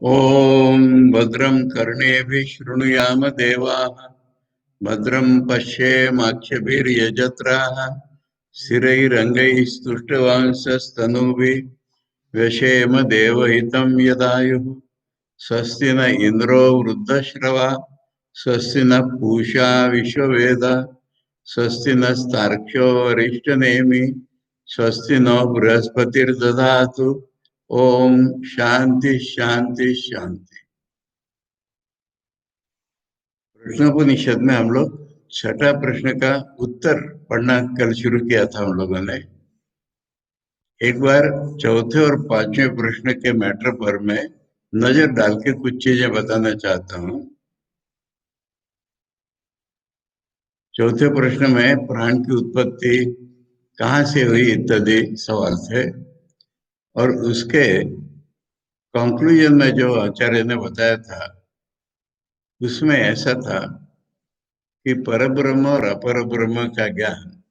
ॐ भद्रं कर्णेभिः शृणुयाम देवाः भद्रं पश्येमाक्षभिर्यजत्राः स्थिरैरङ्गैः स्तुष्टवांसस्तनूभिः व्यशेम देवहितं यदायुः स्वस्ति न इन्द्रो वृद्धश्रवा स्वस्ति नः पूषा विश्ववेदा स्वस्ति नस्तार्क्ष्यो वरिष्ठनेमि स्वस्ति नो बृहस्पतिर्दधातु। ओम शांति शांति शांति। प्रश्नोपनिषद में हम लोग छठा प्रश्न का उत्तर पढ़ना कल शुरू किया था हम लोगों ने। एक बार चौथे और पांचवें प्रश्न के मैटर पर मैं नजर डाल के कुछ चीजें बताना चाहता हूँ। चौथे प्रश्न में प्राण की उत्पत्ति कहाँ से हुई इत्यादि सवाल थे, और उसके कंक्लूजन में जो आचार्य ने बताया था उसमें ऐसा था कि परब्रह्म और अपर ब्रह्म का ज्ञान,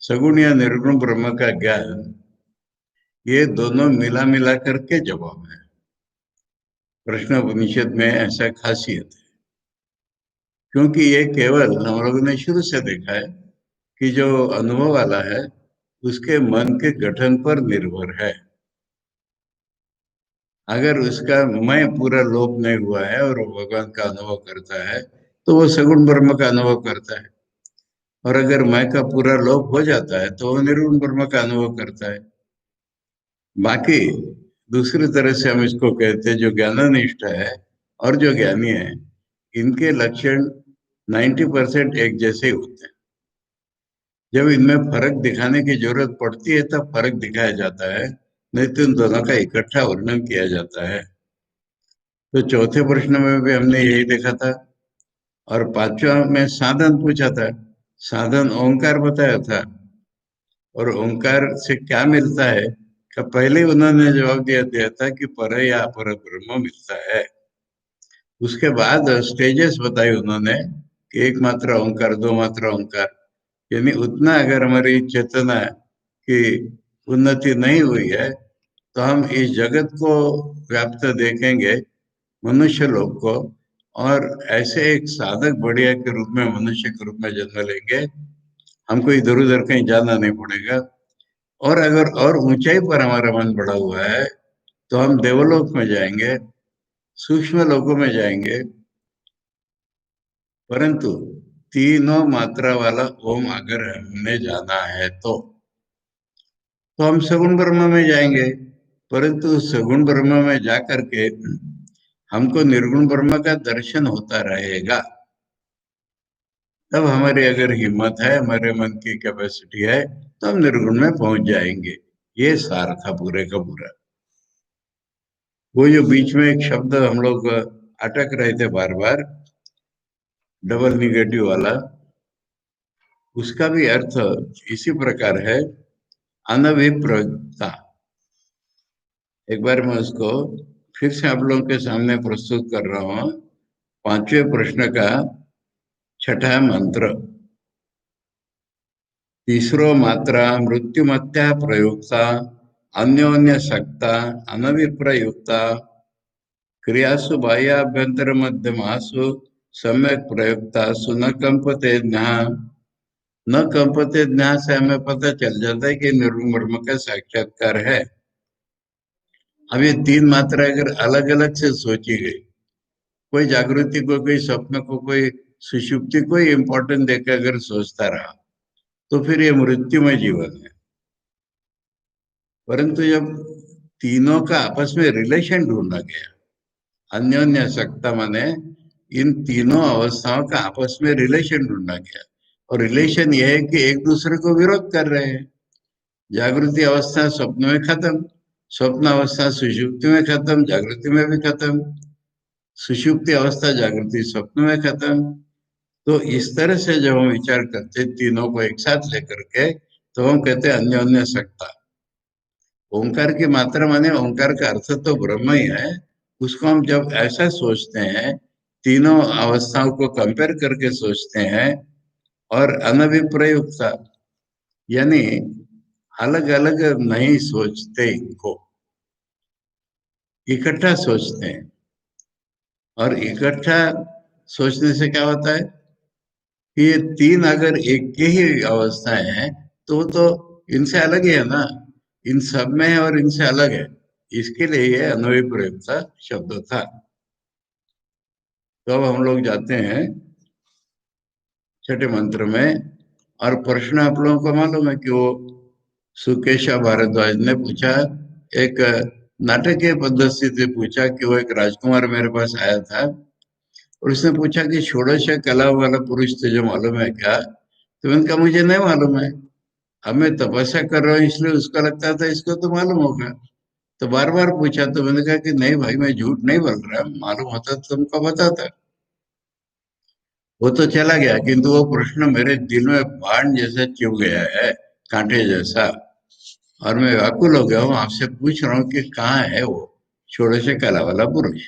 सगुण या निर्गुण ब्रह्म का ज्ञान, ये दोनों मिला मिला करके जवाब है। प्रश्न उपनिषद में ऐसा खासियत है, क्योंकि ये केवल हम लोगों ने शुरू से देखा है कि जो अनुभव वाला है उसके मन के गठन पर निर्भर है। अगर उसका मैं पूरा लोप नहीं हुआ है और वो भगवान का अनुभव करता है तो वो सगुण ब्रह्म का अनुभव करता है, और अगर मैं का पूरा लोप हो जाता है तो वो निर्गुण ब्रह्म का अनुभव करता है। बाकी दूसरी तरह से हम इसको कहते हैं, जो ज्ञाननिष्ठ है और जो ज्ञानी है, इनके लक्षण 90% एक जैसे ही होते हैं। जब इनमें फर्क दिखाने की जरूरत पड़ती है तब फर्क दिखाया जाता है, नहीं तो इन दोनों का इकट्ठा वर्णन किया जाता है। तो चौथे प्रश्न में भी हमने यही देखा था, और पांचवा में साधन पूछा था, साधन ओंकार बताया था, और ओंकार से क्या मिलता है का पहले ही उन्होंने जवाब दिया दिया था कि पर या अपर ब्रह्म मिलता है। उसके बाद स्टेजेस बताई उन्होंने कि एक मात्रा ओंकार, दो मात्रा ओंकार, यानी उतना अगर हमारी चेतना की उन्नति नहीं हुई है तो हम इस जगत को व्याप्त देखेंगे, मनुष्य लोग को, और ऐसे एक साधक बढ़िया के रूप में, मनुष्य के रूप में जन्म लेंगे। हमको इधर उधर कहीं जाना नहीं पड़ेगा, और अगर और ऊंचाई पर हमारा मन बढ़ा हुआ है तो हम देवलोक में जाएंगे, सूक्ष्म लोकों में जाएंगे। परंतु तीनों मात्रा वाला ओम अगर हमने जाना है तो हम सगुण ब्रह्म में जाएंगे। परंतु सगुण ब्रह्म में जाकर के हमको निर्गुण ब्रह्म का दर्शन होता रहेगा। तब हमारी अगर हिम्मत है, हमारे मन की कैपेसिटी है, तो हम निर्गुण में पहुंच जाएंगे। ये सार था पूरे का पूरा। वो जो बीच में एक शब्द हम लोग अटक रहे थे बार बार, डबल निगेटिव वाला, उसका भी अर्थ इसी प्रकार है, अनभिप्रयुक्ता। एक बार मैं उसको फिर से आप लोगों के सामने प्रस्तुत कर रहा हूं। पांचवें प्रश्न का छठा मंत्र। तीसरो मात्रा मृत्युमत्या प्रयुक्ता अन्योन्य सक्ता अनभिप्रयुक्ता क्रियासु बाह्याभ्यंतर मध्यमासु सम्यक प्रयुक्तासु न कंपते ज्ञान। न कंपते ज्ञान से हमें पता चल जाता है कि निर्गुण ब्रह्म का साक्षात्कार है। अब ये तीन मात्रा अगर अलग अलग से सोची गई, कोई जागृति को, कोई स्वप्न को, कोई सुषुप्ति को इम्पोर्टेंट देकर अगर सोचता रहा तो फिर ये मृत्युमय जीवन है। परंतु जब तीनों का आपस में रिलेशन ढूंढा गया, अन्योन्य सत्ता माने इन तीनों अवस्थाओं का आपस में रिलेशन ढूंढा गया, और रिलेशन यह है कि एक दूसरे को विरोध कर रहे हैं। जागृति अवस्था स्वप्न में खत्म, स्वप्न अवस्था सुषुप्ति में खत्म, जागृति में भी खत्म, सुषुप्ति अवस्था जागृति स्वप्न में खत्म। तो इस तरह से जब हम विचार करते तीनों को एक साथ लेकर के, तो हम कहते हैं अन्योन्य सत्ता। ओंकार की मात्रा माने ओंकार का अर्थ तो ब्रह्म ही है। उसको हम जब ऐसा सोचते हैं, तीनों अवस्थाओं को कंपेयर करके सोचते हैं, और अनभिप्रयुक्ता यानी अलग अलग नहीं सोचते इनको, इकट्ठा सोचते हैं। और इकट्ठा सोचने से क्या होता है कि ये तीन अगर एक के ही अवस्थाएं हैं तो वो तो इनसे अलग ही है ना, इन सब में है और इनसे अलग है। इसके लिए ये अन्वय प्रयोक्ता शब्द था। तो अब हम लोग जाते हैं छठे मंत्र में। और प्रश्न आप लोगों को मालूम है कि वो सुकेशा भारद्वाज ने पूछा, एक नाटकीय पद्धति से पूछा कि वो एक राजकुमार मेरे पास आया था और उसने पूछा कि षोडश कला वाला पुरुष तुझे मालूम है क्या? तो मैंने कहा मुझे नहीं मालूम है। अब मैं तपस्या कर रहा हूँ इसलिए उसको लगता था इसको तो मालूम होगा। तो बार बार पूछा तो मैंने कहा कि नहीं भाई, मैं झूठ नहीं बोल रहा, मालूम होता तो तुमको बताता। वो तो चला गया किंतु वो प्रश्न मेरे दिल में बाण जैसा चुभ गया है, कांटे जैसा। और मैं व्याकुल हो गया हूँ, आपसे पूछ रहा हूँ कि कहाँ है वो षोडश कला वाला पुरुष।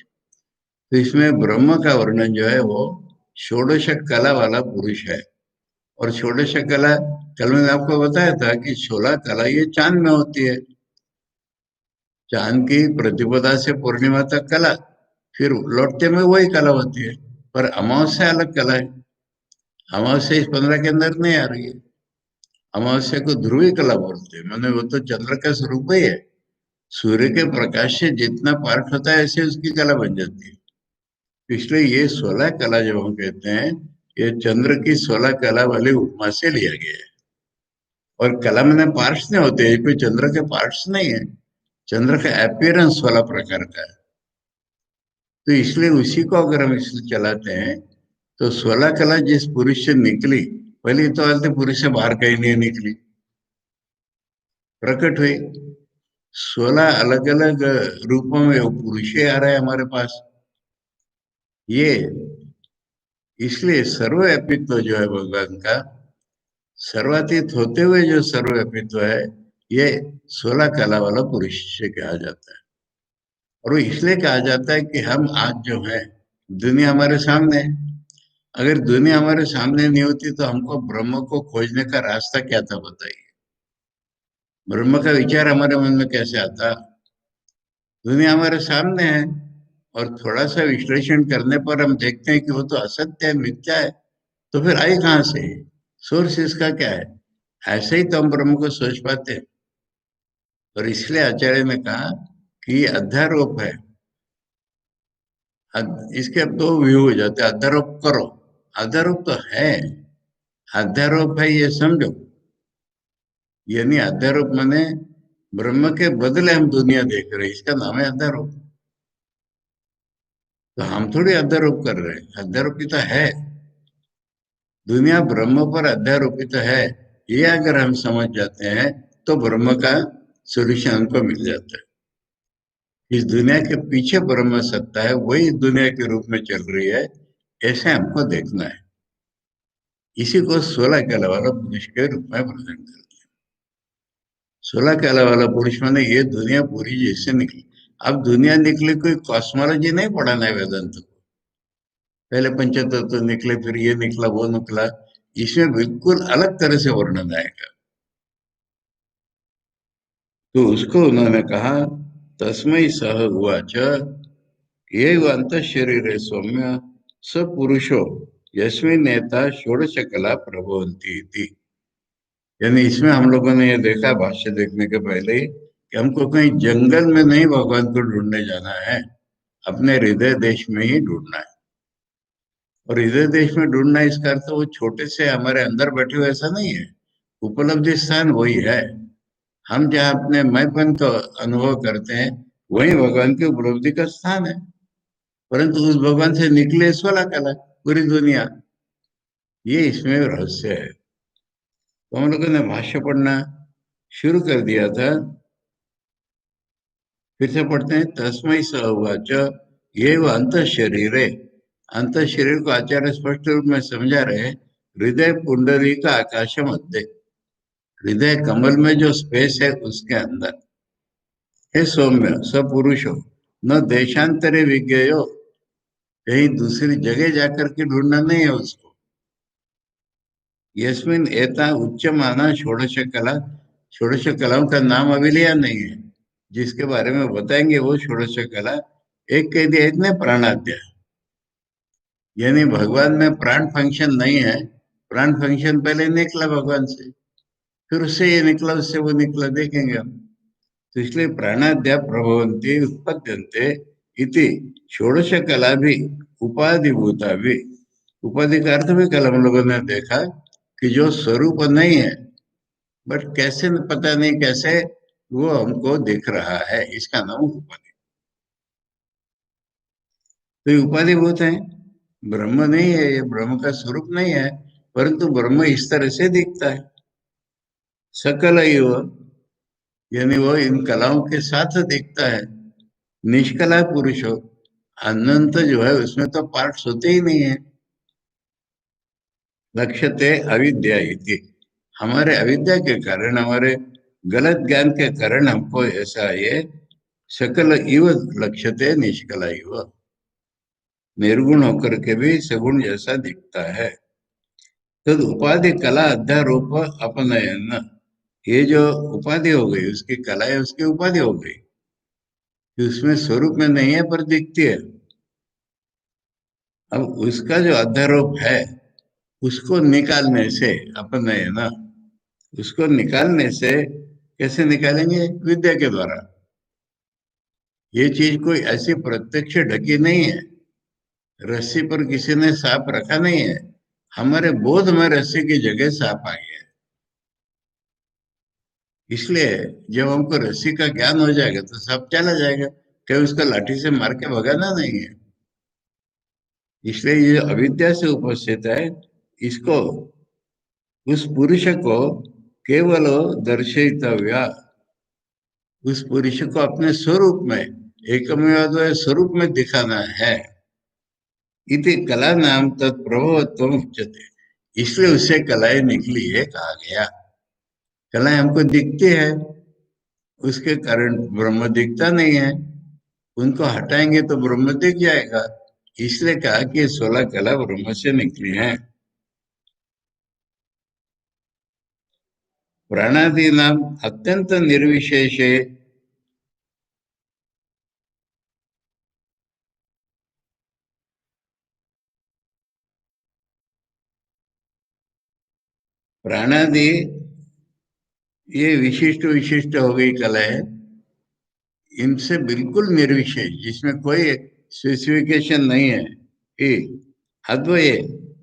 तो इसमें ब्रह्म का वर्णन जो है वो षोडश कला वाला पुरुष है। और षोडश कला, कल मैंने आपको बताया था कि 16 कला ये चांद में होती है। चांद की प्रतिपदा से पूर्णिमा तक कला, फिर लौटते में वही कला होती है। पर अमावस्या अलग कला है। अमावस्या इस 15 के अंदर नहीं आ रही है। अमावस्या को ध्रुवी कला बोलते हैं, मैंने वो तो चंद्र का स्वरूप ही है। सूर्य के प्रकाश से जितना पार्ट होता है ऐसे उसकी कला बन जाती है। इसलिए ये 16 कला जो हम कहते हैं, ये चंद्र की 16 कला वाली उपमा से लिया गया है। और कला में पार्ट्स नहीं होते, ये कोई चंद्र के पार्ट्स नहीं है। चंद्र का अपीयरेंस वाला प्रकार का है। तो इसलिए उसी को अगर हम इसलिए चलाते हैं तो 16 कला जिस पुरुष से निकली, पहले तो आते पुरुष से बाहर कहीं नहीं निकली, प्रकट हुई। 16 अलग अलग रूपों में वो पुरुष ही आ रहा है हमारे पास। ये इसलिए सर्वव्यापित्व जो है भगवान का, सर्वातीत होते हुए जो सर्वव्यापित्व है, ये 16 कला वाला पुरुष से कहा जाता है। और वो इसलिए कहा जाता है कि हम आज जो है, दुनिया हमारे सामने है। अगर दुनिया हमारे सामने नहीं होती तो हमको ब्रह्म को खोजने का रास्ता क्या था बताइए? ब्रह्म का विचार हमारे मन में कैसे आता? दुनिया हमारे सामने है और थोड़ा सा विश्लेषण करने पर हम देखते हैं कि वो तो असत्य है, मिथ्या है। तो फिर आई कहाँ से? सोर्स इसका क्या है? ऐसे ही तो हम ब्रह्म को सोच पाते हैं। और इसलिए आचार्य ने कहा कि ये अध्यारोप है। इसके अब दो व्यू हो जाते हैं, अध्यारोप करो। अध्यारोप तो है, अध्यारोप है ये समझो। यानी अध्यारोप माने ब्रह्म के बदले हम दुनिया देख रहे हैं, इसका नाम है अध्यारोप। तो हम थोड़ी अध्यारोप कर रहे हैं, अध्यारोपित है दुनिया, ब्रह्म पर अध्यारोपित है। ये अगर हम समझ जाते हैं तो ब्रह्म का सोल्यूशन हमको मिल जाता है। इस दुनिया के पीछे ब्रह्म सत्ता है, वही दुनिया के रूप में चल रही है, ऐसे हमको देखना है। इसी को 16 कला वाला पुरुष के रूप में प्रेजेंट करते हैं। 16 कला वाला पुरुष माने ये दुनिया पूरी जैसे निकली। अब दुनिया निकली, कोई कॉस्मोलॉजी नहीं पढ़ाना है वेदांत को। पहले पंचतत्व निकले, फिर ये निकला वो निकला, इसमें बिल्कुल अलग तरह से वर्णन आएगा। तो उसको उन्होंने कहा, तस्मय सह उवाच ये अंत शरीर सौम्य स पुरुषो यस्मिन नेता षोडश कला प्रभवंती थी। यानी इसमें हम लोगों ने ये देखा भाष्य देखने के पहले ही कि हमको कहीं जंगल में नहीं भगवान को ढूंढने जाना है, अपने हृदय देश में ही ढूंढना है। और हृदय देश में ढूंढना इसका अर्थ वो छोटे से हमारे अंदर बैठे हुए ऐसा नहीं है। उपलब्धि स्थान वही है। हम जहाँ अपने मैंपन को अनुभव करते हैं, वही भगवान की उपलब्धि का स्थान है। परंतु उस भगवान से निकले 16 कला, पूरी दुनिया। ये इसमें रहस्य है। तो हम लोगों ने भाष्य पढ़ना शुरू कर दिया था। फिर से पढ़ते हैं, तस्मय स उवाच ये वो अंत शरीर है। अंत शरीर को आचार्य स्पष्ट रूप में समझा रहे, हृदय पुंडरी का आकाश मध्य, हृदय कमल में जो स्पेस है उसके अंदर। हे सौम्य सपुरुषो, न देशांतरे विज्ञेयो, कहीं दूसरी जगह जाकर के ढूंढना नहीं है उसको। यस्मिन एता उच्च माना षोडश कला, षोडश कलाओं का नाम अभी लिया नहीं है। जिसके बारे में बताएंगे वो षोडश कला। एक कह दिया इतने प्राणाद्या, यानी भगवान में प्राण फंक्शन नहीं है। प्राण फंक्शन पहले निकला भगवान से, फिर उससे ये निकला, उससे वो निकला, देखेंगे हम। तो इसलिए प्राणाद्या प्रभवन्ति उत्पद्यन्ते इति षोडश कला भी उपाधिभूता भी। उपाधि का अर्थ भी कल हम लोगों ने देखा कि जो स्वरूप नहीं है, बट कैसे पता नहीं कैसे वो हमको दिख रहा है, इसका नाम उपाधि। तो ये उपाधिभूत है, ब्रह्म नहीं है, ये ब्रह्म का स्वरूप नहीं है, परंतु ब्रह्म इस तरह से दिखता है। सकल युव, यानी वो इन कलाओं के साथ दिखता है। निष्कला पुरुष हो, अनंत जो है उसमें तो पार्ट्स होते ही नहीं है। लक्ष्यते अविद्या इति, हमारे अविद्या के कारण, हमारे गलत ज्ञान के कारण हमको ऐसा ये सकल इव लक्ष्यते निष्कला इव, निर्गुण होकर के भी सगुण जैसा दिखता है। तद उपाधि कला अध्यारोप अपनयन, ये जो उपाधि हो गई उसकी कला है, उसकी उपाधि हो गई कि उसमें स्वरूप में नहीं है पर दिखती है। अब उसका जो अध्यारोप है उसको निकालने से, अपनयन, उसको निकालने से कैसे निकालेंगे? विद्या के द्वारा। ये चीज कोई ऐसी प्रत्यक्ष ढकी नहीं है, रस्सी पर किसी ने सांप रखा नहीं है, हमारे बोध में रस्सी की जगह सांप आ गया है। इसलिए जब हमको रस्सी का ज्ञान हो जाएगा तो सांप चला जाएगा, कहीं उसका लाठी से मार के भगाना नहीं है। इसलिए ये अविद्या से उपस्थित है, इसको, उस पुरुष को केवल दर्शितव्या, उस पुरुष को अपने स्वरूप में, एकमेव स्वरूप में दिखाना है। इति कला नाम तत्प्रभवत्व उच्यते, इसलिए उससे कलाएं निकली है कहा गया। कलाएं हमको दिखती है, उसके कारण ब्रह्म दिखता नहीं है, उनको हटाएंगे तो ब्रह्म दिख जाएगा। इसलिए कहा कि 16 कला ब्रह्म से निकली हैं। प्राणादि नाम अत्यंत निर्विशेषे, प्राणादि ये विशिष्ट विशिष्ट हो गई कलाएं, इनसे बिल्कुल निर्विशेष, जिसमें कोई स्पेसिफिकेशन नहीं है कि अद्वय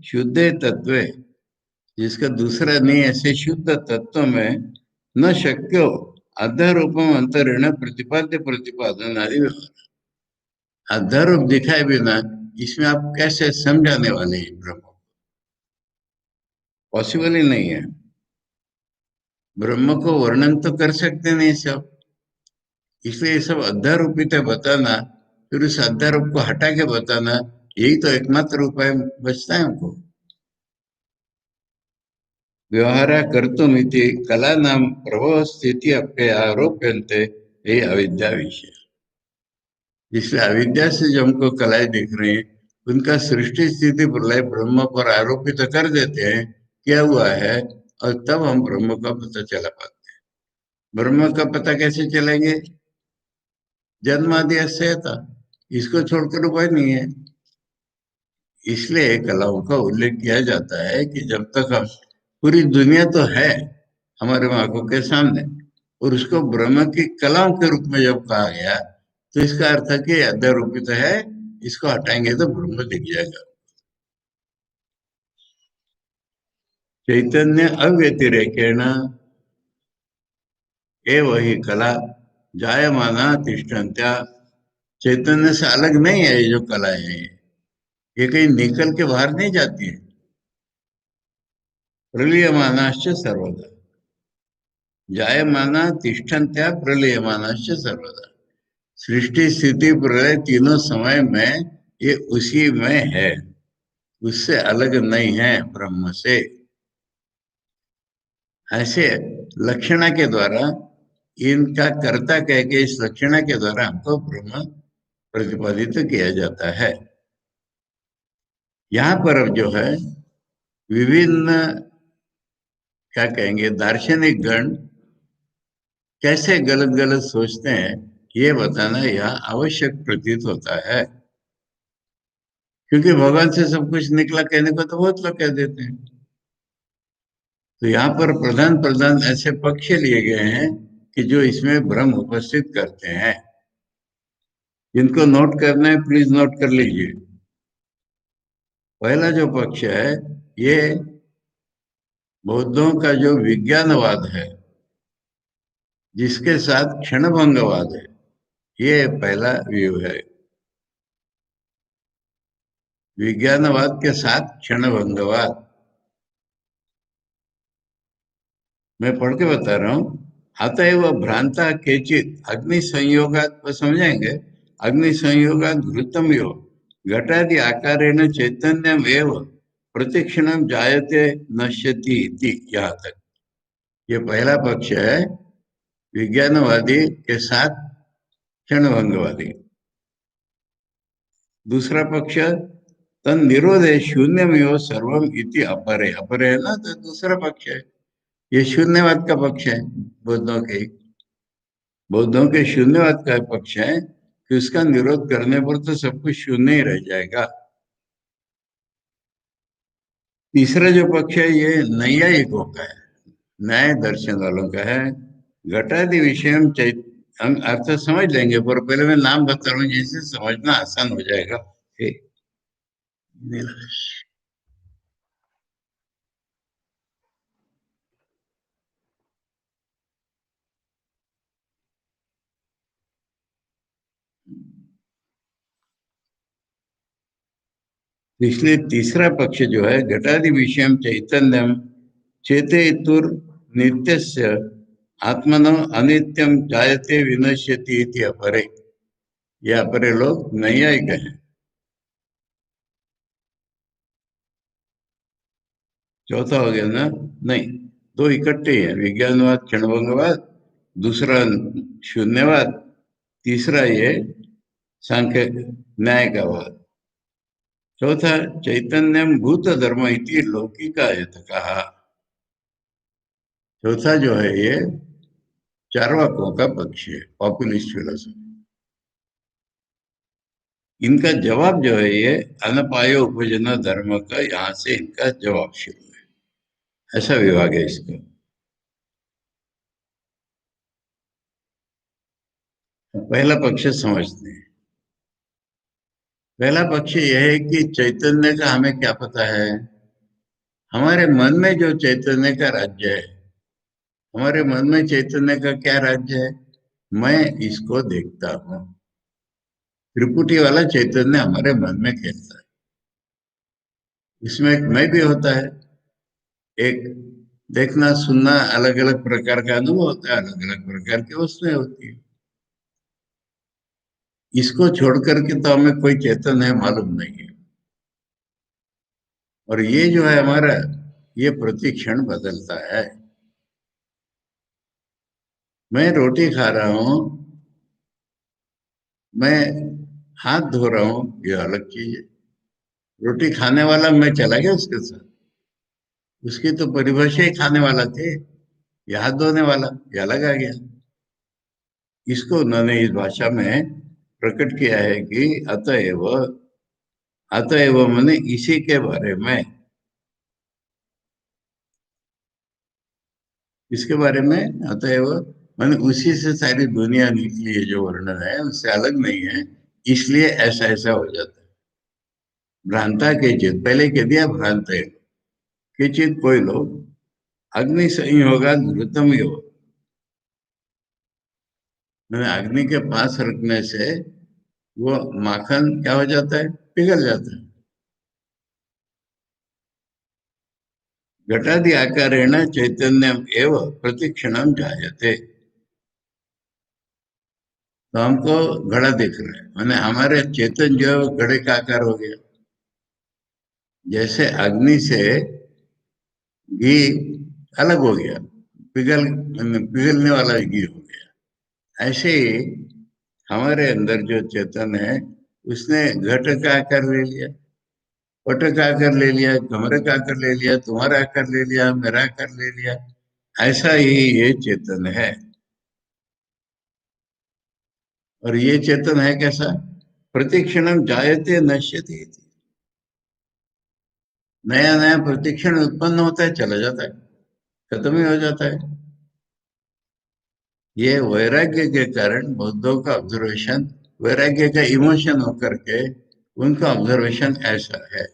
शुद्ध तत्व, जिसका दूसरा नहीं, ऐसे शुद्ध तत्व में न शक्यो अध्यारोपम अंतरेण प्रतिपाद्य प्रतिपादन आदि व्यवहार। अध्यारोप दिखाए बिना इसमें आप कैसे समझाने वाले हैं ब्रह्म को? पॉसिबल ही नहीं है। ब्रह्म को वर्णन तो कर सकते नहीं सब, इसलिए ये सब अध्यारोपित है बताना, फिर उस अध्यारोप को हटा के बताना, यही तो एकमात्र उपाय बचता है हमको। व्यवहार कर्तुमिति कला नाम प्रभव स्थिति अप्य आरोप्यन्ते, ये अविद्या विषय। इसलिए अविद्या से जो हमको कलाएं दिख रही हैं, उनका सृष्टि स्थिति प्रलय ब्रह्म पर आरोपित कर देते हैं, क्या हुआ है, और तब हम ब्रह्म का पता चला पाते हैं। ब्रह्म का पता कैसे चलेंगे? जन्मादि से था, इसको छोड़कर उपाय नहीं है। इसलिए कलाओं का उल्लेख किया जाता है कि जब तक हम, पूरी दुनिया तो है हमारे आंखों के सामने, और उसको ब्रह्म की कलाओं के रूप में जब कहा गया, तो इसका अर्थ है कि अध्यारोपित है, इसको हटाएंगे तो ब्रह्म दिख जाएगा। चैतन्य अव्यतिरेकेण एव ही कला जायमाना तिष्ठन्त्या, चैतन्य से अलग नहीं है ये जो कला है, ये कहीं निकल के बाहर नहीं जाती है। प्रलीयमानाश्च सर्वदा, जायमाना तिष्ठन्त्या प्रलीयमानाश्च सर्वदा, सृष्टि स्थिति प्रलय तीनों समय में ये उसी में है, उससे अलग नहीं है ब्रह्म से। ऐसे लक्षणा के द्वारा, इनका कर्ता कह के इस लक्षणा के द्वारा हमको ब्रह्म प्रतिपादित किया जाता है। यहाँ पर अब जो है विभिन्न, क्या कहेंगे, दार्शनिक गण कैसे गलत गलत सोचते हैं, ये बताना यहाँ आवश्यक प्रतीत होता है। क्योंकि भगवान से सब कुछ निकला कहने को तो बहुत लोग कह देते हैं। तो यहाँ पर प्रधान प्रधान ऐसे पक्ष लिए गए हैं कि जो इसमें भ्रम उपस्थित करते हैं। जिनको नोट करना है प्लीज नोट कर लीजिए। पहला जो पक्ष है, ये बौद्धों का जो विज्ञानवाद है, जिसके साथ क्षणभंगवाद है, ये पहला व्यू है। विज्ञानवाद के साथ क्षणभंगवाद। मैं पढ़ के बता रहा हूं। अतएव भ्रांता केचित अग्नि संयोगात, वो समझाएंगे, अग्नि संयोगात घृतम यो घटादि आकारेण चैतन्यम एव प्रतिक्षणम जायते नश्यति इति, यहाँ तक ये पहला पक्ष है, विज्ञानवादी के साथ क्षणभंगवादी। दूसरा पक्ष, तन निरोधे शून्यमेव सर्वम इति अपरे, अपरे है ना, तो दूसरा पक्ष है। ये शून्यवाद का पक्ष है। बौद्धों के बौद्धों के शून्यवाद का पक्ष है कि उसका निरोध करने पर तो सब कुछ शून्य ही रह जाएगा। तीसरा जो पक्ष है, ये नैयायिकों का है, न्याय दर्शन वालों का है। घटादि विषय हम अर्थ समझ लेंगे, पर पहले मैं नाम बता रहा हूँ जिससे समझना आसान हो जाएगा। इसलिए तीसरा पक्ष जो है, घटादि विषयम चैतन्यम चेतेतुर नित्यस्य आत्मनो अनित्यम जायते विनश्यति इति अपरे। ये अपरे लोग नैयायिक हैं। चौथा हो गया ना? नहीं, दो इकट्ठे हैं, विज्ञानवाद क्षणभंगवाद, दूसरा शून्यवाद, तीसरा ये सांख्य न्याय का वाद। चौथा चैतन्यम भूत धर्म इति लौकिकायत कहा। चौथा जो है ये चार्वाकों का पक्ष है, पॉपुलिस्ट फिलोसफी। इनका जवाब जो है ये अनपायो उपजन धर्म का, यहाँ से इनका जवाब शुरू है। ऐसा विभाग है इसका। पहला पक्ष समझते हैं। पहला पक्ष यह है कि चैतन्य का हमें क्या पता है। हमारे मन में जो चैतन्य का राज्य है, हमारे मन में चैतन्य का क्या राज्य है? मैं इसको देखता हूँ। त्रिपुटी वाला चैतन्य हमारे मन में खेलता है। इसमें एक मैं भी होता है। एक देखना सुनना अलग अलग प्रकार का अनुभव होता है, अलग अलग प्रकार की वस्तुएं होती है। इसको छोड़ करके तो हमें कोई चेतन है मालूम नहीं है। और ये जो है हमारा, ये प्रति क्षण बदलता है। मैं रोटी खा रहा हूँ, मैं हाथ धो रहा हूँ, ये अलग चीज है। रोटी खाने वाला मैं चला गया उसके साथ, उसकी तो परिभाषा ही खाने वाला थे। ये हाथ धोने वाला ये अलग आ गया। इसको उन्होंने इस भाषा में प्रकट किया है कि अतएव, अतएव मैंने इसी के बारे में, इसके बारे में अतएव मैंने उसी से सारी दुनिया निकली है, जो वर्णन है उससे अलग नहीं है, इसलिए ऐसा ऐसा हो जाता है। भ्रांता के चित, पहले कह दिया भ्रांत है कि चित कोई लोग अग्नि संयोगा घृतम योग, मैंने अग्नि के पास रखने से वो माखन क्या हो जाता है, पिघल जाता है। घटादि आकारेण चैतन्यम एव प्रतिक्षणम जायते। तो हमको घड़ा दिख रहा है, माने हमारे चेतन जो है वो घड़े का आकार हो गया। जैसे अग्नि से घी अलग हो गया, पिघल पिघलने वाला घी हो गया, ऐसे ही हमारे अंदर जो चेतन है उसने घट का आकार ले लिया, पट का आकार ले लिया, कमरे का आकार ले लिया, तुम्हारा आकार ले लिया, मेरा आकार ले लिया। ऐसा ही ये चेतन है। और ये चेतन है कैसा? प्रतिक्षणम जायते नश्यति इति। नया नया प्रतिक्षण उत्पन्न होता है, चला जाता है, खत्म ही हो जाता है। ये वैराग्य के कारण बुद्धों का ऑब्जर्वेशन, वैराग्य का इमोशन होकर के उनका ऑब्जर्वेशन ऐसा है।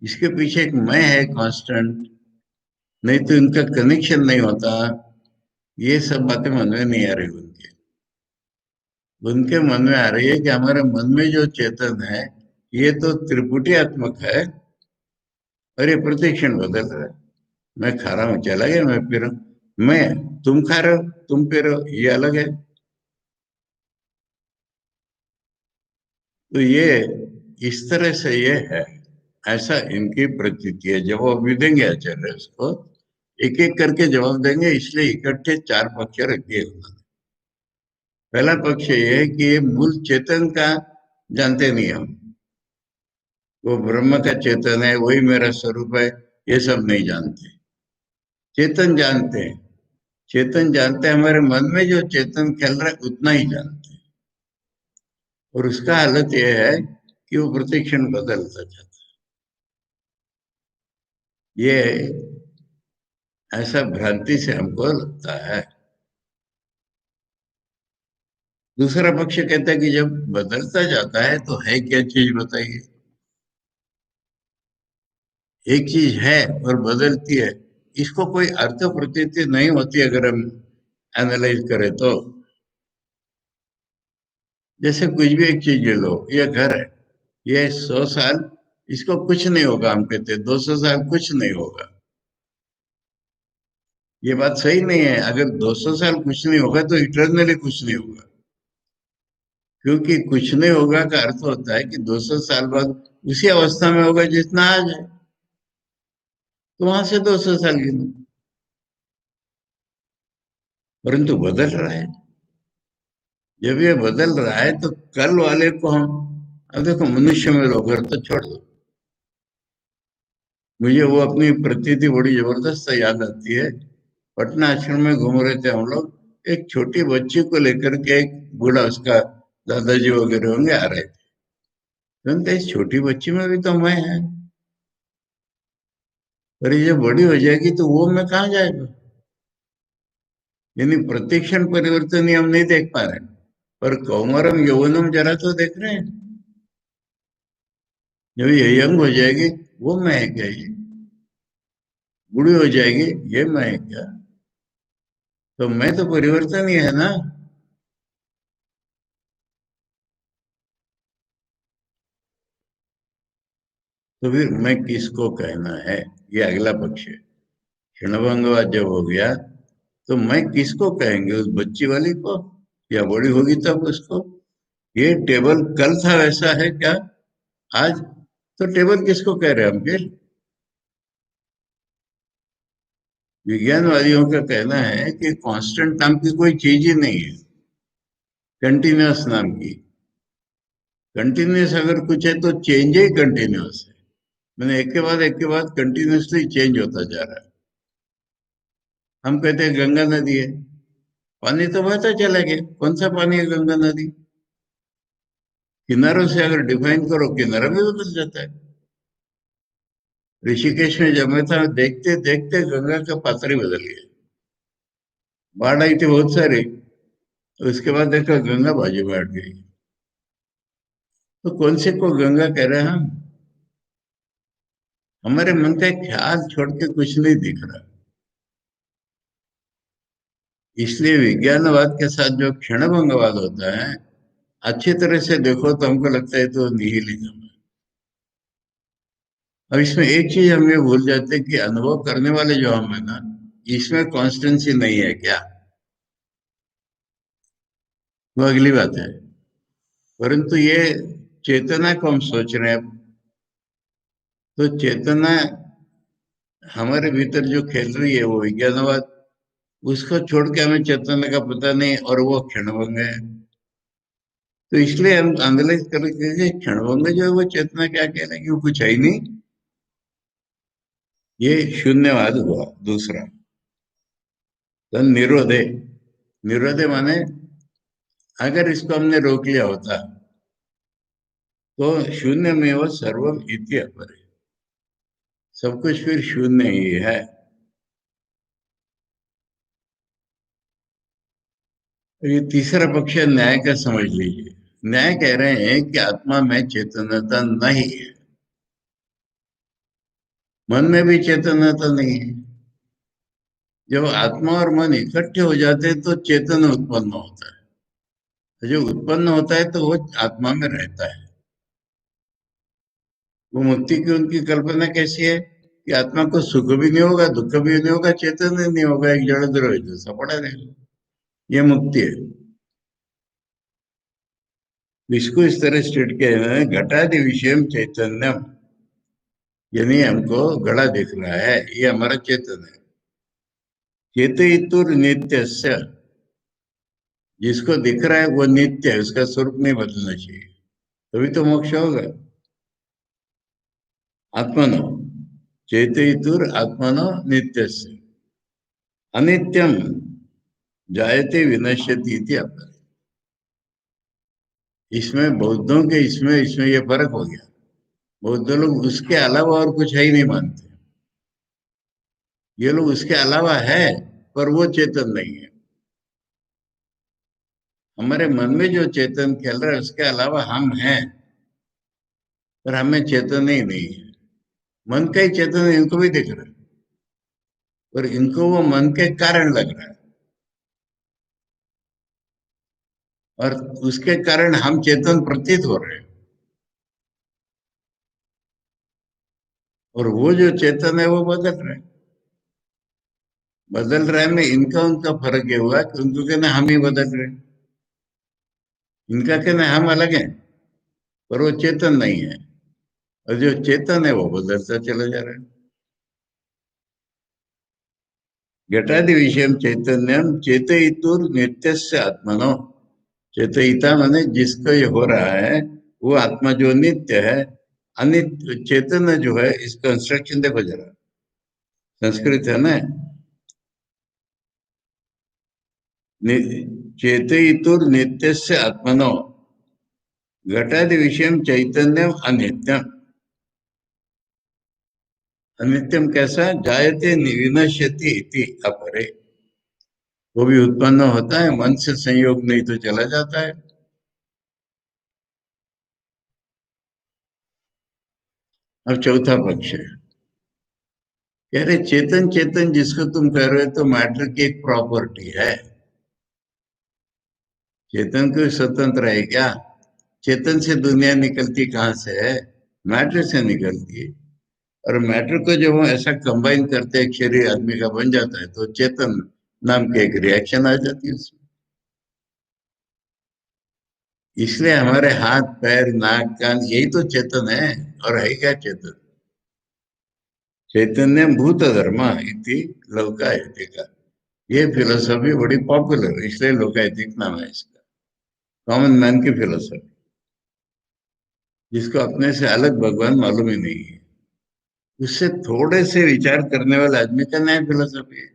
इसके पीछे एक मैं है कांस्टेंट, नहीं तो इनका कनेक्शन नहीं होता। ये सब बातें मन में नहीं आ रही उनके। उनके मन में आ रही है कि हमारे मन में जो चेतन है ये तो त्रिपुटियात्मक है, और ये प्रतिक्षण बदल रहा है। मैं खा रहा हूँ, चला गया, मैं पी रहा हूँ, मैं, तुम खा रहे हो, तुम पी रहे हो, ये अलग है। तो ये इस तरह से ये है, ऐसा इनकी प्रतीति है। जवाब भी देंगे आचार्य उसको, एक एक करके जवाब देंगे, इसलिए इकट्ठे चार पक्ष रख दिए उन्होंने। पहला पक्ष ये है कि ये मूल चेतन का जानते नहीं हम, वो ब्रह्म का चेतन है, वही मेरा स्वरूप है, ये सब नहीं जानते। चेतन जानते हैं, चेतन जानते हैं, हमारे मन में जो चेतन खेल रहा है उतना ही जानते हैं। और उसका हालत यह है कि वो प्रतिक्षण बदलता जाता है। ये ऐसा भ्रांति से हमको लगता है। दूसरा पक्ष कहता है कि जब बदलता जाता है तो है क्या चीज बताइए। एक चीज है और बदलती है, इसको कोई अर्थ प्रतीति नहीं होती अगर हम एनालाइज करें तो। जैसे कुछ भी एक चीज ले लो, ये घर है, ये 100 साल इसको कुछ नहीं होगा, हम कहते 200 साल कुछ नहीं होगा। ये बात सही नहीं है। अगर 200 साल कुछ नहीं होगा तो इटरनली कुछ नहीं होगा, क्योंकि कुछ नहीं होगा का अर्थ होता है कि 200 साल बाद उसी अवस्था में होगा जितना आज है, तो वहां से 200 साल गिनो। परंतु बदल रहा है। जब ये बदल रहा है तो कल वाले को हम, अब देखो मनुष्य में लोग, घर तो छोड़ दो, मुझे वो अपनी प्रतीति बड़ी जबरदस्त याद आती है। पटना आश्रम में घूम रहे थे हम लोग, एक छोटी बच्ची को लेकर के एक बूढ़ा, उसका दादाजी वगैरह होंगे, आ रहे थे। तो उनका इस छोटी बच्ची में भी तो मैं है, पर ये जब बड़ी हो जाएगी तो वो मैं कहाँ जाएगा। यानी प्रतिक्षण परिवर्तन ही हम नहीं देख पा रहे, पर कौमारम यौवनम जरा तो देख रहे हैं। जब ये यंग हो जाएगी, वो मैं है क्या ये? बूढ़ी हो जाएगी, ये मैं है क्या? तो मैं तो परिवर्तन ही है ना। तो फिर मैं किसको कहना है? ये अगला पक्ष है। क्षणभंगवाद जब हो गया तो मैं किसको कहेंगे, उस बच्ची वाली को, या बड़ी होगी तब उसको? ये टेबल कल था वैसा है क्या आज? तो टेबल किसको कह रहे हैं हम फिर? विज्ञानवादियों का कहना है कि कांस्टेंट नाम की कोई चीज ही नहीं है, कंटिन्यूअस नाम की। कंटिन्यूअस अगर कुछ है तो चेंज ही कंटिन्यूअस है। मैंने एक के बाद कंटिन्यूअसली चेंज होता जा रहा है। हम कहते हैं गंगा नदी है, पानी तो बहता चला गया, कौन सा पानी है गंगा नदी? किनारों से अगर डिफाइन करो, किनारा भी बदल जाता है। ऋषिकेश में जब मैं था, देखते देखते गंगा का पात्र ही बदल गया। बाढ़ आई थी बहुत सारी, तो उसके बाद देखा गंगा बाजू में हट गई। तो कौन से को गंगा कह रहे हैं हम? हमारे मन का एक ख्याल छोड़ के कुछ नहीं दिख रहा। इसलिए विज्ञानवाद के साथ जो क्षणभंगवाद होता है, अच्छी तरह से देखो तो हमको लगता है तो निहिलिज्म है। अब इसमें एक चीज हम ये भूल जाते हैं कि अनुभव करने वाले जो हम है ना, इसमें कॉन्स्टेंसी नहीं है क्या? वो अगली बात है। परंतु ये चेतना को हम सोच रहे हैं। तो चेतना हमारे भीतर जो खेल रही है वो विज्ञानवाद, उसको छोड़ के हमें चेतना का पता नहीं, और वो क्षणभंग है। तो इसलिए हम एनालाइज करके कि क्षणभंग जो है वो चेतना क्या कह रहे हैं कि वो कुछ है ही नहीं। ये शून्यवाद हुआ दूसरा। तो निरोधे, निरोधे माने अगर इसको हमने रोक लिया होता तो शून्य में वो सर्वम इति अपरे, सब कुछ फिर शून्य ही है। ये तीसरा पक्ष है न्याय का, समझ लीजिए। न्याय कह रहे हैं कि आत्मा में चेतनता नहीं है, मन में भी चेतनता नहीं है। जब आत्मा और मन इकट्ठे हो जाते हैं तो चेतन उत्पन्न होता है, जो उत्पन्न होता है तो वो आत्मा में रहता है। वो मुक्ति की उनकी कल्पना कैसी है कि आत्मा को सुख भी नहीं होगा, दुख भी नहीं होगा, चेतन ही नहीं होगा, एक जड़ द्रव्य जैसा पड़ा रहेगा। ये मुक्ति है। इसको इस तरह स्टेट किया है, घटादि विषयम चैतन्यम, यानी हमको घड़ा दिख रहा है, ये हमारा चेतन है। चेतयितुर नित्यस्य, जिसको दिख रहा है वो नित्य है, उसका स्वरूप नहीं बदलना चाहिए, तभी तो मोक्ष होगा। आत्मनो चेतयितुर आत्मनो नित्यस्य, अनित्यम जायते विनश्यति इति अपरे। इसमें बौद्धों के इसमें इसमें ये फर्क हो गया। बौद्ध लोग उसके अलावा और कुछ है ही नहीं मानते। ये लोग उसके अलावा है, पर वो चेतन नहीं है। हमारे मन में जो चेतन खेल रहा है उसके अलावा हम हैं, पर हमें चेतन ही नहीं है। मन का ही चेतन इनको भी दिख रहा है, और इनको वो मन के कारण लग रहा है, और उसके कारण हम चेतन प्रतीत हो रहे हैं। और वो जो चेतन है वो बदल रहा है। बदल रहा है में इनका उनका फर्क ये हुआ कि उनको कहना हम ही बदल रहे हैं, इनका कहना हम अलग है, पर वो चेतन नहीं है। और जो चेतन है वो बदलता चला जा रहा है। घटादि विषय चैतन्यम चेतयितुर नित्यस्य आत्मनो, चेतयिता माने जिसको ये हो रहा है वो आत्मा जो नित्य है। अनित्य चेतन जो है, इस कंस्ट्रक्शन देखो जरा, संस्कृत है ना। चेतयितुर नित्यस्य आत्मनो घटादि विषय चैतन्यम अनित्यम। अनित्यम कैसा? जायते विनश्यति इति अपरे, वो भी उत्पन्न होता है, मन से संयोग नहीं तो चला जाता है। अब चौथा पक्ष है, कह रहे चेतन चेतन जिसको तुम कह रहे हो तो मैटर की एक प्रॉपर्टी है। चेतन कोई स्वतंत्र है क्या? चेतन से दुनिया निकलती कहाँ से है? मैटर से निकलती है। और मैटर को जब हम ऐसा कंबाइन करते हैं, एक शरीर आदमी का बन जाता है, तो चेतन नाम की एक रिएक्शन आ जाती है उसमें। इसलिए हमारे हाथ पैर नाक कान यही तो चेतन है। और है क्या चेतन? चैतन्य भूत धर्म इति लोकायतिका, ये फिलोसॉफी बड़ी पॉपुलर है, इसलिए लोकायतिक नाम है इसका। कॉमन मैन की फिलोसॉफी, जिसको अपने से अलग भगवान मालूम ही नहीं है, उससे थोड़े से विचार करने वाले आदमी का नया फिलोसॉफी है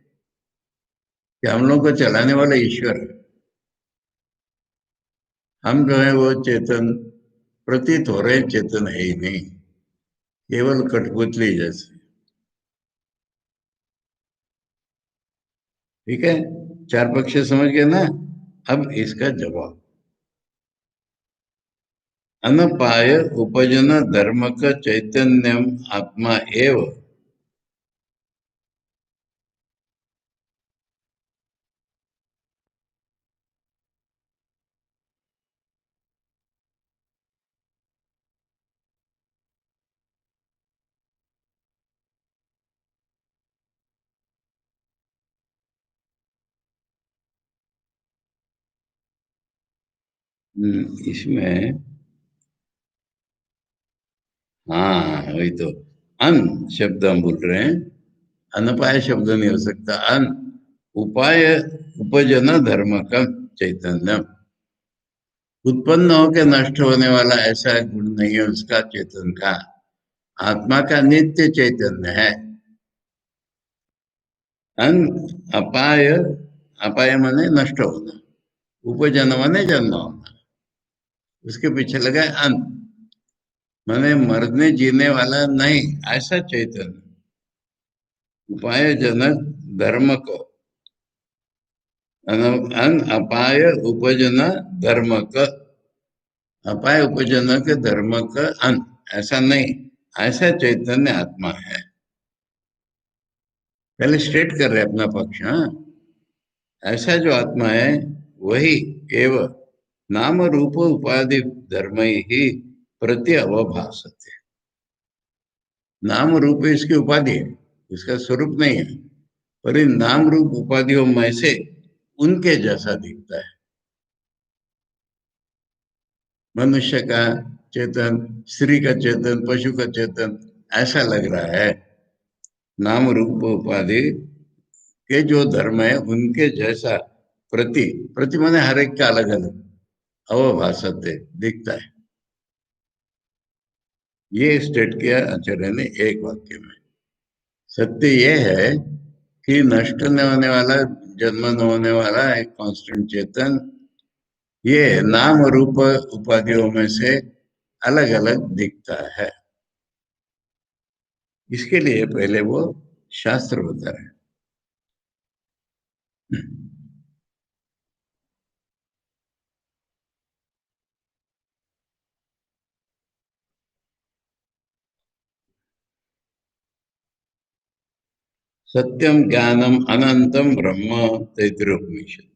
कि हम लोग को चलाने वाला ईश्वर है। हम जो है वो चेतन प्रतीत हो रहे, चेतन है ही नहीं, केवल कठपुतली जैसे। ठीक है, चार पक्ष समझ गए ना। अब इसका जवाब, अनपाय उपजन धर्म का चैतन्यम आत्मा एव। इसमें हाँ वही तो, अन शब्द हम बोल रहे हैं, अनपाय शब्द नहीं हो सकता। अन उपाय उपजन धर्म का चैतन्य, उत्पन्न होकर नष्ट होने वाला ऐसा गुण नहीं है उसका, चेतन का। आत्मा का नित्य चैतन्य है। अन अपाय, अपाय माने नष्ट होना, उपजन माने जन्म होना, उसके पीछे लगा है अन, माने मरने जीने वाला नहीं, ऐसा चैतन्य। उपाय जनक धर्म को, अन अपाय उपजन धर्म का, अपाय उपजन के धर्म का अन, ऐसा नहीं, ऐसा चैतन्य आत्मा है। पहले स्टेट कर रहे अपना पक्ष। हाँ, ऐसा जो आत्मा है वही एव नाम रूप उपाधि धर्म ही प्रति अवभासते। नाम रूप इसकी उपाधि है, इसका स्वरूप नहीं है, पर इन नाम रूप उपाधियों में से उनके जैसा दिखता है। मनुष्य का चेतन, स्त्री का चेतन, पशु का चेतन ऐसा लग रहा है। नाम रूप उपाधि के जो धर्म है उनके जैसा प्रति, प्रति माने हर एक का अलग अलग अवभासते दिखता है। ये स्टेट किया आचार्य ने एक वाक्य में। सत्य ये है कि नष्ट न होने वाला, जन्म न होने वाला एक कांस्टेंट चेतन, ये नाम रूप उपाधियों में से अलग अलग दिखता है। इसके लिए पहले वो शास्त्र बता रहे हैं। सत्यम ज्ञानम अनंतम ब्रह्म, तैत्तिरीयोपनिषद।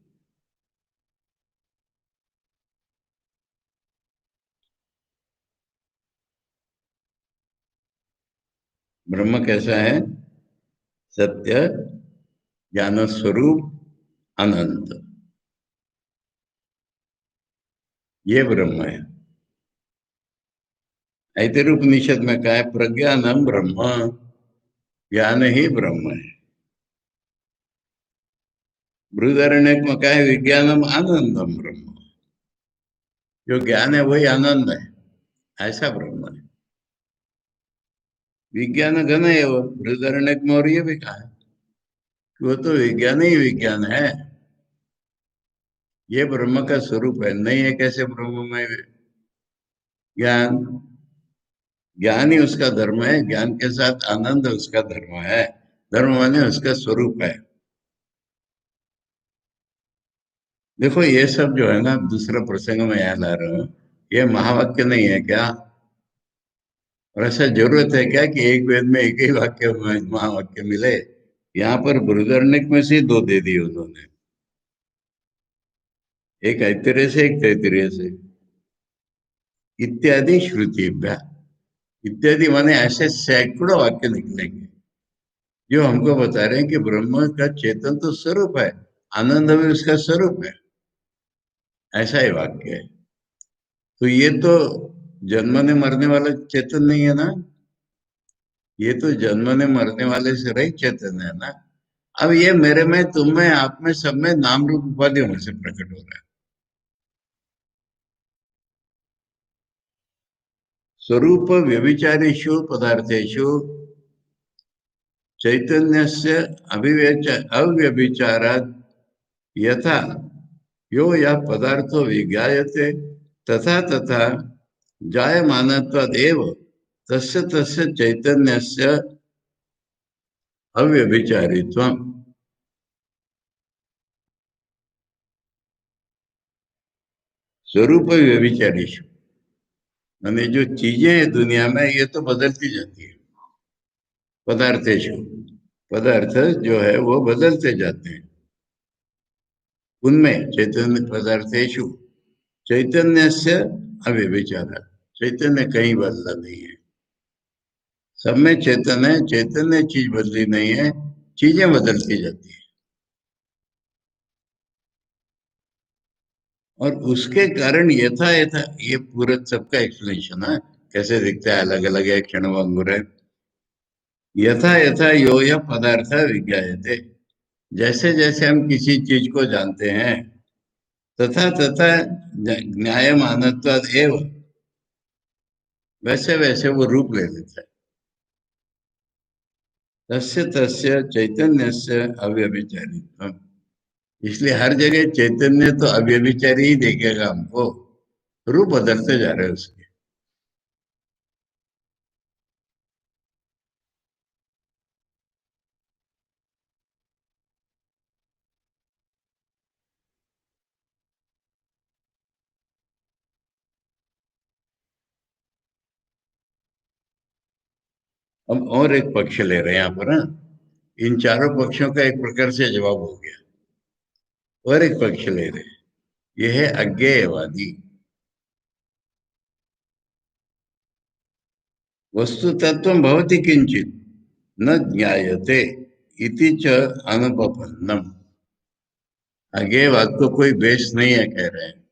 ब्रह्म कैसा है? सत्य, ज्ञान स्वरूप, अनंत, ये ब्रह्म है। ऐतरेयोपनिषद में कहा है प्रज्ञानम ब्रह्म, ज्ञान ही ब्रह्म है। बृहदारण्यक में कहा है विज्ञानम आनंदम ब्रह्म, जो ज्ञान है वही आनंद है, ऐसा ब्रह्म है। विज्ञान घन है वो, बृहदारण्यक में और ये भी कहा है कि वो तो विज्ञान ही विज्ञान है, ये ब्रह्म का स्वरूप है। नहीं है कैसे ब्रह्म में ज्ञान? ज्ञान ही उसका धर्म है, ज्ञान के साथ आनंद उसका धर्म है। धर्म माने उसका स्वरूप है। देखो ये सब जो है ना, दूसरा प्रसंग में याद आ रहा हूँ, ये महावाक्य नहीं है क्या? और ऐसा जरूरत है क्या कि एक वेद में एक ही वाक्य में महावाक्य मिले? यहाँ पर बृहदारण्यक में से दो दे दिए उन्होंने, एक ऐतरेय से, एक तैत्तिरीय से। इत्यादि श्रुतिभ्या, इत्यादि माने ऐसे सैकड़ों वाक्य निकलेंगे जो हमको बता रहे हैं कि ब्रह्म का चेतन तो स्वरूप है, आनंद भी उसका स्वरूप है, ऐसा ही वाक्य है। तो ये तो जन्मने मरने वाला चेतन नहीं है ना, ये तो जन्मने मरने वाले से रहित चेतन है ना। अब ये मेरे में, तुम में, आप में, सब में नाम रूप उपाधियों में से प्रकट हो रहा है। स्वरूप व्यभिचारेषु पदार्थेषु चैतन्यस्य अव्यभिचारात् यथा यो या पदार्थो विज्ञायते तथा तथा जायमानत्वादेव तस्य तस्य चैतन्यस्य अव्यभिचारित्वम्। स्वरूप व्यभिचारेषु माने जो चीजें हैं दुनिया में, ये तो बदलती जाती है। पदार्थेषु, पदार्थ जो है वो बदलते जाते हैं, उनमें चैतन्य पदार्थेषु चैतन्य से अव्यभिचार, चैतन्य कहीं बदला नहीं है, सब में चेतन है, चैतन्य चीज बदली नहीं है, चीजें बदलती जाती है। और उसके कारण यथा यथा, ये पूरा सबका एक्सप्लेनेशन है कैसे दिखता है, अलग अलग है, क्षण भंगुर है। यथा यथा यो यह पदार्थ विज्ञायते, जैसे जैसे हम किसी चीज को जानते हैं, तथा तथा न्याय मानत्वाद एव, वैसे वैसे वो रूप ले लेता है। तस्य तस्य चैतन्यस्य अव्यभिचारित्वम्। इसलिए हर जगह चैतन्य तो अव्यभिचारी ही देखेगा हमको। रूप बदलते जा रहे हैं उसके। हम और एक पक्ष ले रहे हैं यहाँ पर, हाँ। इन चारों पक्षों का एक प्रकार से जवाब हो गया। और एक पक्ष ले रहे हैं, यह है अज्ञेयवादी। वस्तु तत्व भवति किंचित न ज्ञायते इति च अनुपपन्नम। अज्ञेयवाद को कोई बेस नहीं है कह रहे हैं।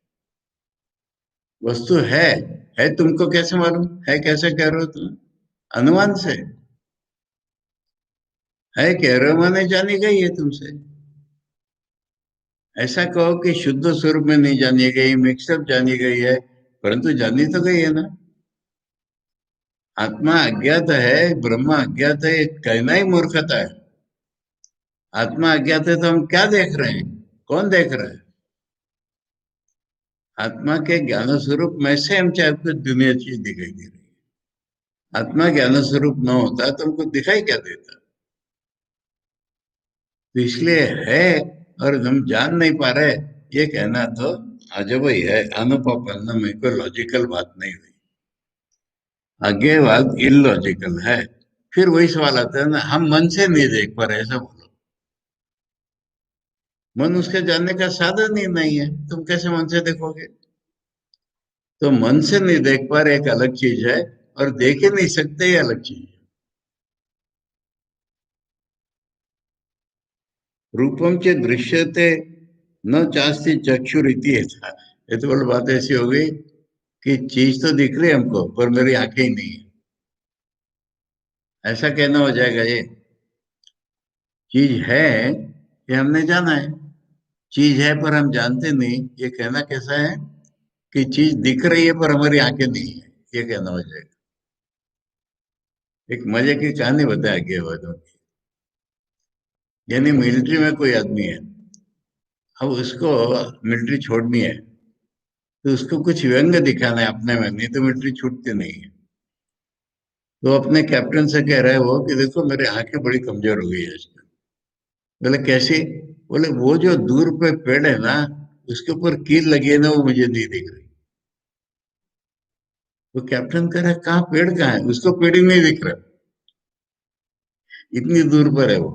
वस्तु है तुमको कैसे मालूम है, कैसे कह रहे हो तुम? अनुमान से। है कह रहे हो माने जानी गई है तुमसे। ऐसा कहो कि शुद्ध स्वरूप में नहीं जानी गई, मिक्सअप जानी गई है, परंतु जानी तो गई है ना। आत्मा अज्ञात है, ब्रह्म अज्ञात है, ये कहना ही मूर्खता है। आत्मा अज्ञात है तो हम क्या देख रहे हैं? कौन देख रहा है? आत्मा के ज्ञान स्वरूप में से हम चाहे कुछ दुनिया चीज दिखाई दे रही है। आत्मा ज्ञान स्वरूप न होता तो हमको दिखाई क्या देता? तो इसलिए है और हम जान नहीं पा रहे, ये कहना तो अजब ही है, अनुपपन्न में कोई लॉजिकल बात नहीं हुई। आगे बात इलॉजिकल है। फिर वही सवाल आता है ना, हम मन से नहीं देख पा रहे, ऐसा बोलो। मन उसके जानने का साधन ही नहीं है, तुम कैसे मन से देखोगे? तो मन से नहीं देख पा रहे एक अलग चीज है, और देख ही नहीं सकते ये अलग चीज है। रूपम च दृश्यते न चास्ति चक्षुरीति ऐसा। ये तो बड़ी बात ऐसी हो गई कि चीज तो दिख रही है हमको पर मेरी आंखें ही नहीं है, ऐसा कहना हो जाएगा ये। चीज है ये हमने जाना है, चीज है पर हम जानते नहीं, ये कहना कैसा है कि चीज दिख रही है पर हमारी आंखें नहीं है, ये कहना हो जाएगा। एक मजे की कहानी बताया गया वादों की। यानी मिलिट्री में कोई आदमी है, अब उसको मिलिट्री छोड़नी है, तो उसको कुछ व्यंग दिखाना है अपने में, नहीं तो मिलिट्री छूटती नहीं है। तो अपने कैप्टन से कह रहा है वो कि देखो मेरी आंखें बड़ी कमजोर हो गई है आजकल। बोले कैसी? बोले वो जो दूर पे पेड़ है ना, उसके ऊपर कील लगी है ना, वो मुझे नहीं दिख रही। वो कैप्टन कह रहा है कहाँ पेड़, कहाँ है? उसको पेड़ ही नहीं दिख रहा, इतनी दूर पर है वो।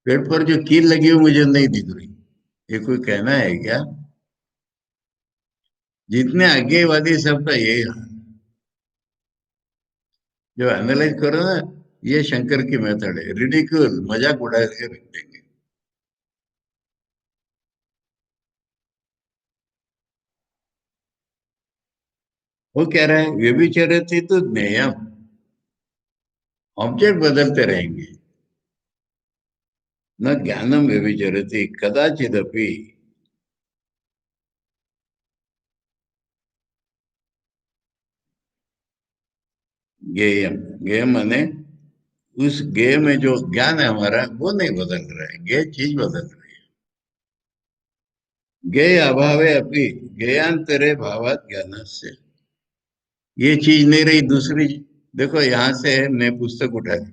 पेड़ पर जो कील लगी है वो मुझे नहीं दिख रही। ये कोई कहना है क्या? जितने आज्ञावादी सबका यही हाल। जो एनालाइज करो ना, ये शंकर की मेथड है, रिडिक्यूल, मजाक उड़ा के रख देंगे। वो कह रहा है व्यभिचरति तो ज्ञेयम, ऑब्जेक्ट बदलते रहेंगे। न ज्ञानम व्यभिचरति कदाचिदपि। ज्ञेयम, ज्ञेय माने उस ज्ञेय में जो ज्ञान है हमारा वो नहीं बदल रहा है, ज्ञेय चीज बदल रही है। ज्ञेय अभावे अपि ज्ञेयांतरे भावात ज्ञान से। ये चीज नहीं रही दूसरी। देखो यहां से मैं पुस्तक उठाई,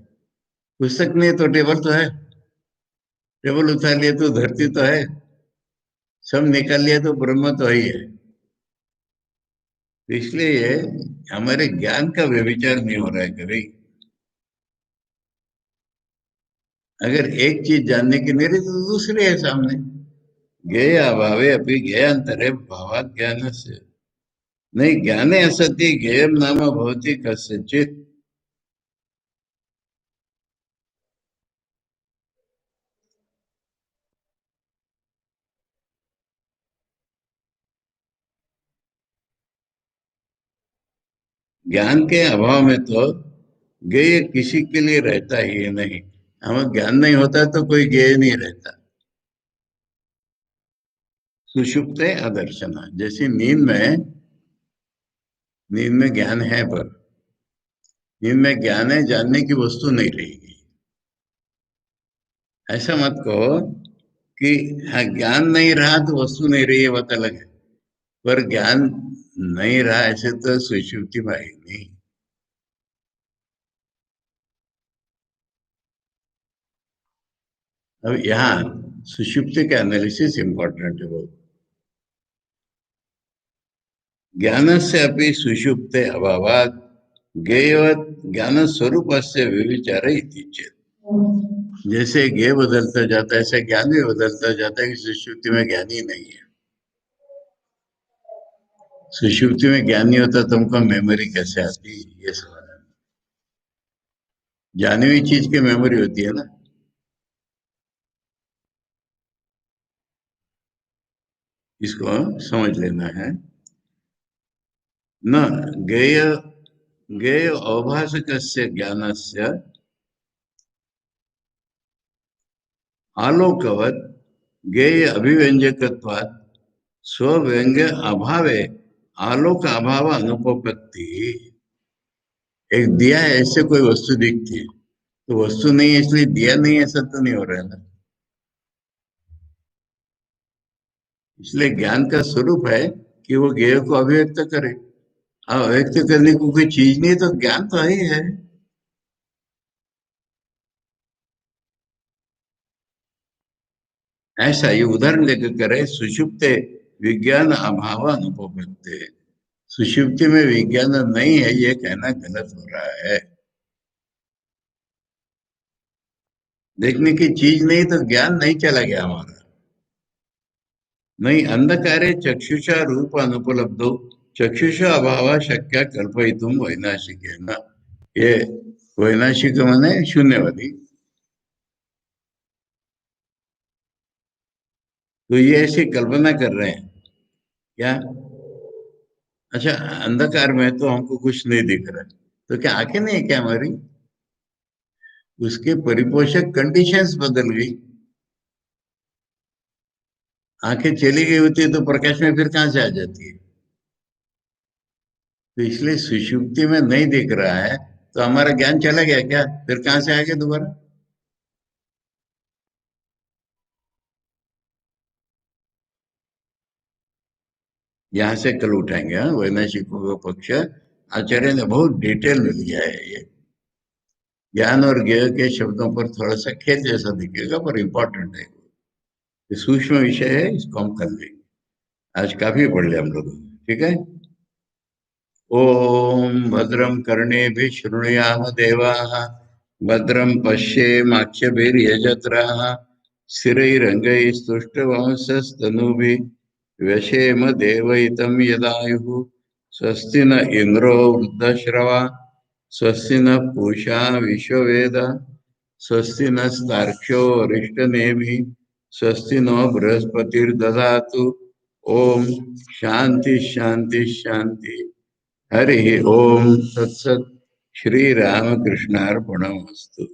पुस्तक नहीं तो टेबल तो है, टेबल उठा लिए तो धरती तो है, सब निकाल लिया तो ब्रह्म तो ही है। तो इसलिए ये हमारे ज्ञान का व्यभिचार नहीं हो रहा है कभी। अगर एक चीज जानने की नहीं रही तो दूसरी है सामने। ज्ञेय अभावे अपनी ज्ञेयांतरे भावात ज्ञान से। नहीं ज्ञाने असत्य ज्ञेयम नाम भवति कस्यचित्। ज्ञान के अभाव में तो ज्ञेय किसी के लिए रहता ही नहीं। हमें ज्ञान नहीं होता तो कोई ज्ञेय नहीं रहता। सुषुप्त अदर्शन, जैसे नींद में ज्ञान है पर नींद में ज्ञान है, जानने की वस्तु नहीं रहेगी। ऐसा मत कहो कि हाँ, ज्ञान नहीं रहा तो वस्तु नहीं रही, ये बात अलग है। पर ज्ञान नहीं रहा ऐसे तो सुषुप्ति में आई नहीं। अब यहाँ सुषुप्ति का एनालिसिस इंपॉर्टेंट है बहुत। ज्ञानस्य अपि सुषुप्ते अभावात् ज्ञेयवत् ज्ञान स्वरूप से व्यभिचार इति चेत्। जैसे ज्ञेय बदलता जाता है ऐसे ज्ञान भी बदलता जाता है कि सुषुप्ति में ज्ञान ही नहीं है। सुषुप्ति में ज्ञान नहीं होता, तुमको मेमोरी कैसे आती, ये सवाल है। जानी हुई चीज की मेमोरी होती है ना। इसको समझ लेना है। न ज्ञेय ज्ञेय अभासकस्य ज्ञानस्य आलोकवत् ज्ञेय अभिव्यंजकत्वात् स्वव्यंग्य अभावे आलोक अभाव अनुपपत्ति। एक दिया है, ऐसे कोई वस्तु दिखती है तो वस्तु नहीं है इसलिए दिया नहीं है, ऐसा तो नहीं हो रहा है ना। इसलिए ज्ञान का स्वरूप है कि वो ज्ञेय को अभिव्यक्त करे। अब अभिव्यक्त करने को कोई चीज नहीं है तो ज्ञान तो ही है। ऐसा ये उदाहरण लेकर करे, सुषुप्ते विज्ञान अभाव अनुपपत्ति। सुषुप्ति में विज्ञान नहीं है ये कहना गलत हो रहा है। देखने की चीज नहीं तो ज्ञान नहीं चला गया हमारा। नहीं अंधकारे चक्षुषा रूप अनुपलब्धो चक्षुषा अभाव शक्य कल्पयितुम वैनाशिक है ना। ये वैनाशिक माने शून्यवादी। तो ये ऐसी कल्पना कर रहे हैं क्या। अच्छा, अंधकार में तो हमको कुछ नहीं दिख रहा है, तो क्या आंखें नहीं है क्या हमारी। उसके परिपोषक कंडीशंस बदल गई। आंखें चली गई होती है तो प्रकाश में फिर कहां से आ जाती है। तो इसलिए सुषुप्ति में नहीं दिख रहा है तो हमारा ज्ञान चला गया क्या, फिर कहां से आ गया दोबारा। यहाँ से कल उठाएंगे, हाँ, वैनाशिकों का पक्ष आचार्य ने बहुत डिटेल में लिया है ये। ज्ञान और ज्ञेय के शब्दों पर थोड़ा सा खेल जैसा दिखेगा पर इंपॉर्टेंट है। ये सूक्ष्म विषय है, इसको हम कर लेंगे। आज काफी पढ़ लिया हम लोग। ठीक है। ओम भद्रम कर्णेभिः शृणुयाम देवाः भद्रम पश्येमाक्षभिर्यजत्राः स्थिरैरङ्गैस्तुष्टवंशस्तनूभिः व्यशेम देवहितं यदायुः स्वस्ति न इन्द्रो वृद्धश्रवा स्वस्ति न पूषा विश्ववेदाः स्वस्ति नस्तार्क्ष्यो अरिष्टनेमिः स्वस्ति नो बृहस्पतिर्दधातु। ओम शांति शांति शांति। हरि ओम तत्सत। श्री रामकृष्णार्पणमस्तु।